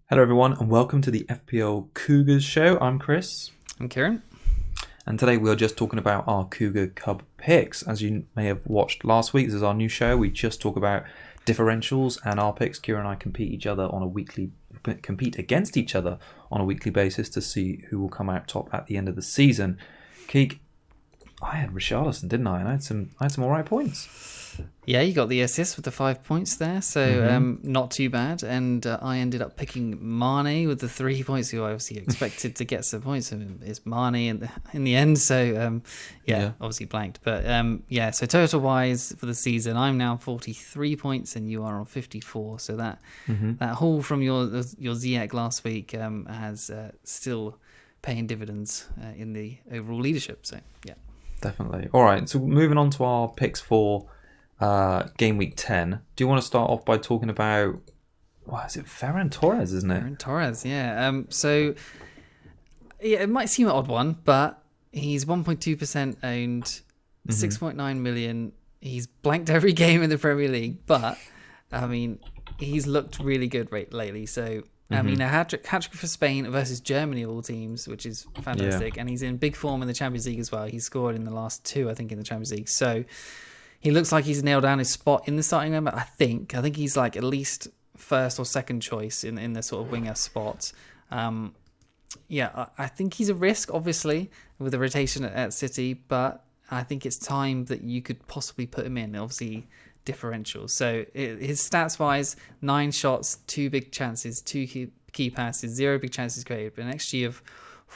Hello everyone and welcome to the FPL Cougars show. I'm Chris. I'm Kieran. And today we're just talking about our Cougar Cub picks. As you may have watched last week, this is our new show. We just talk about differentials and our picks. Kieran and I compete against each other on a weekly basis to see who will come out top at the end of the season. Keek, I had Richarlison, didn't I? And I had some alright points. Yeah, you got the assist with the 5 points there, so not too bad. And I ended up picking Mane with the 3 points, who I obviously expected to get some points. And it's Mane in the end, so obviously blanked. But so total wise for the season, I'm now 43 points and you are on 54. So that haul from your Ziyech last week has still paying dividends in the overall leadership. So yeah, definitely. All right, so moving on to our picks for Gameweek 10. Do you want to start off by talking about, is it Ferran Torres, isn't it? Ferran Torres, yeah. It might seem an odd one, but he's 1.2% owned, 6.9 million. He's blanked every game in the Premier League, but I mean, he's looked really good lately. So I mean, a hat-trick for Spain versus Germany of all teams, which is fantastic. And he's in big form in the Champions League as well. He scored in the last two, I think, in the Champions League. So he looks like he's nailed down his spot in the starting lineup. I think he's like at least first or second choice in the sort of winger spot. I think he's a risk, obviously, with the rotation at City, but I think it's time that you could possibly put him in. Obviously, differential. So his stats wise, 9 shots, 2 big chances, 2 key passes, 0 big chances created, but an XG of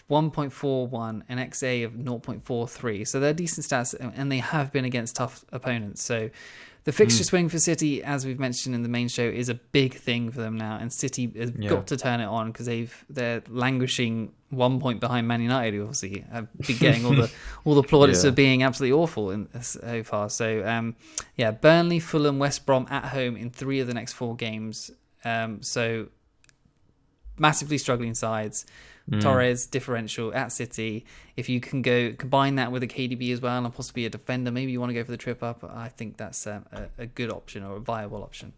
1.41, an XA of 0.43. So they're decent stats, and they have been against tough opponents. So the fixture swing for City, as we've mentioned in the main show, is a big thing for them now, and City has got to turn it on because they're languishing 1 point behind Man United, who obviously have been getting all the plaudits of being absolutely awful so far. So Burnley, Fulham, West Brom at home in 3 of the next 4 games. So massively struggling sides. Torres differential at City. If you can go combine that with a KDB as well and possibly a defender, maybe you want to go for the trip up. I think that's a good option or a viable option.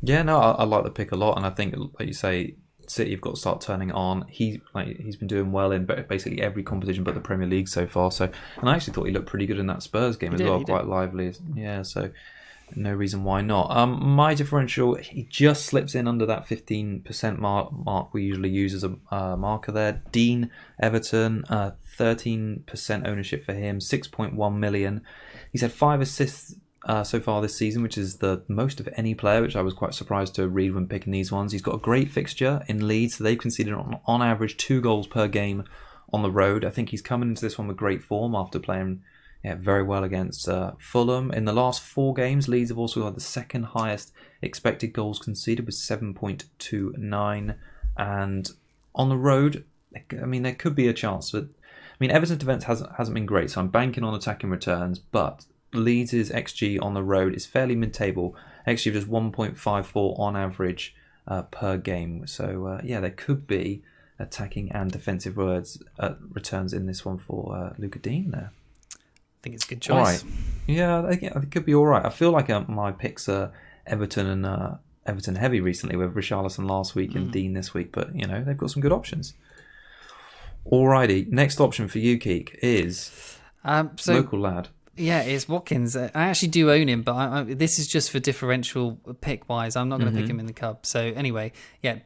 Yeah, no, I like the pick a lot, and I think, like you say, City have got to start turning it on. He's been doing well in basically every competition but the Premier League so far. So, and I actually thought he looked pretty good in that Spurs game as well, quite lively. Yeah, so no reason why not. My differential, he just slips in under that 15% mark we usually use as a marker there. Digne, Everton, 13% ownership for him, 6.1 million. He's had 5 assists so far this season, which is the most of any player, which I was quite surprised to read when picking these ones. He's got a great fixture in Leeds, so they've conceded on average 2 goals per game on the road. I think he's coming into this one with great form after playing very well against Fulham. In the last 4 games, Leeds have also had the second highest expected goals conceded with 7.29. And on the road, I mean, there could be a chance. But I mean, Everton's defence hasn't been great, so I'm banking on attacking returns. But Leeds' XG on the road is fairly mid-table. XG of just 1.54 on average per game. So there could be attacking and defensive returns in this one for Luca Digne there. I think it's a good choice. Right. Yeah, I think it could be all right. I feel like my picks are Everton and Everton heavy recently, with Richarlison last week and Digne this week, but they've got some good options. Alrighty, next option for you, Keek, is local lad. Yeah, it's Watkins. I actually do own him, but this is just for differential pick-wise. I'm not going to pick him in the Cup. So anyway,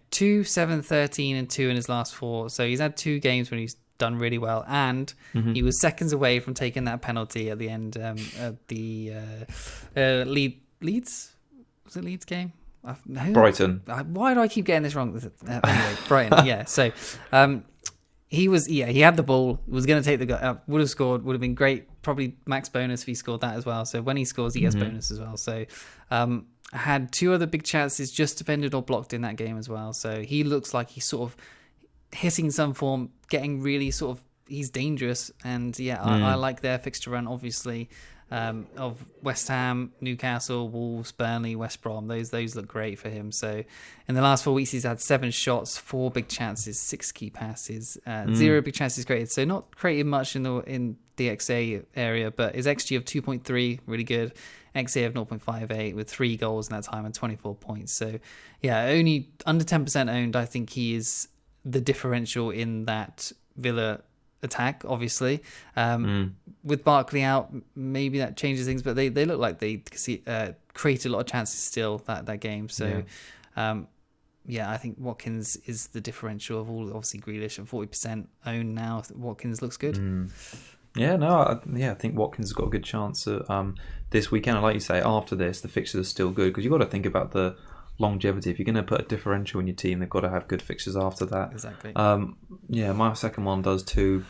2, 7, 13 and 2 in his last 4. So he's had 2 games when he's done really well, and he was seconds away from taking that penalty at the end at the Leeds. Was it Leeds game? Brighton. Why do I keep getting this wrong? Anyway, Brighton. Yeah. So he had the ball, was going to take the goal, would have scored, would have been great. Probably max bonus if he scored that as well. So when he scores, he gets bonus as well. So had 2 other big chances, just defended or blocked in that game as well. So he looks like he's sort of hitting some form, getting really sort of, he's dangerous. And I like their fixture run, obviously, of West Ham, Newcastle, Wolves, Burnley, West Brom. Those look great for him. So in the last 4 weeks, he's had 7 shots, 4 big chances, 6 key passes, 0 big chances created. So not created much in the XA area, but his XG of 2.3, really good. XA of 0.58 with 3 goals in that time and 24 points. So, yeah, only under 10% owned. I think he is the differential in that Villa attack, obviously. With Barkley out, maybe that changes things, but they look like they created a lot of chances still that game. So, I think Watkins is the differential of all. Obviously, Grealish at 40% owned now. Watkins looks good. I think Watkins has got a good chance at, this weekend. And like you say, after this, the fixtures are still good because you've got to think about the longevity. If you're going to put a differential in your team, they've got to have good fixtures after that. Exactly. My second one does too.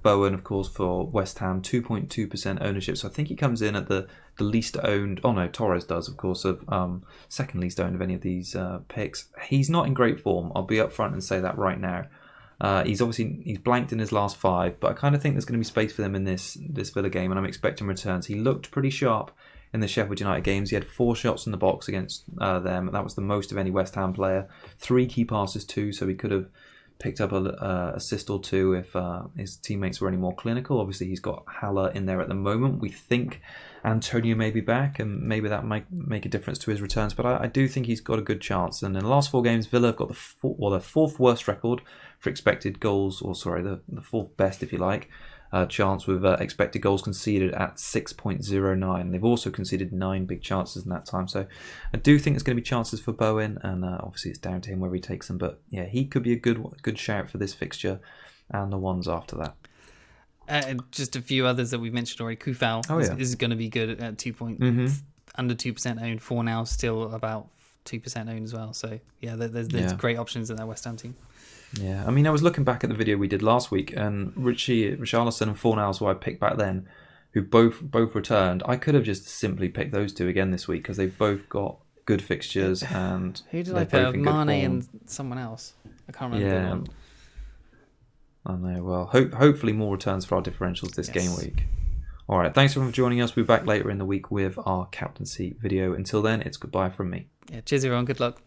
Bowen, of course, for West Ham, 2.2% ownership. So I think he comes in at the least owned. Oh no, Torres does, of course, of second least owned of any of these picks. He's not in great form. I'll be upfront and say that right now. He's blanked in his last 5, but I kind of think there's going to be space for them in this Villa game, and I'm expecting returns. He looked pretty sharp in the Sheffield United games. He had 4 shots in the box against them. That was the most of any West Ham player. 3 key passes too, so he could have picked up an assist or 2 if his teammates were any more clinical. Obviously, he's got Haller in there at the moment. We think Antonio may be back, and maybe that might make a difference to his returns. But I do think he's got a good chance. And in the last 4 games, Villa have got the 4th worst record for expected goals, or sorry, the 4th best, if you like, chance with expected goals conceded at 6.09. They've also conceded 9 big chances in that time. So I do think there's going to be chances for Bowen, and obviously it's down to him where he takes them. But yeah, he could be a good shout for this fixture and the ones after that. Just a few others that we've mentioned already. Kufal is going to be good at 2 under 2% owned. For now, still about 2% owned as well. So yeah, there's great options in that West Ham team. Yeah, I mean, I was looking back at the video we did last week, and Richarlison and Fornals, who I picked back then, who both returned. I could have just simply picked those 2 again this week because they've both got good fixtures, and who did I pick? Mane and someone else. I can't remember. Yeah, I know. Well, hopefully more returns for our differentials this game week. All right, thanks everyone for joining us. We'll be back later in the week with our captaincy video. Until then, it's goodbye from me. Yeah, cheers everyone. Good luck.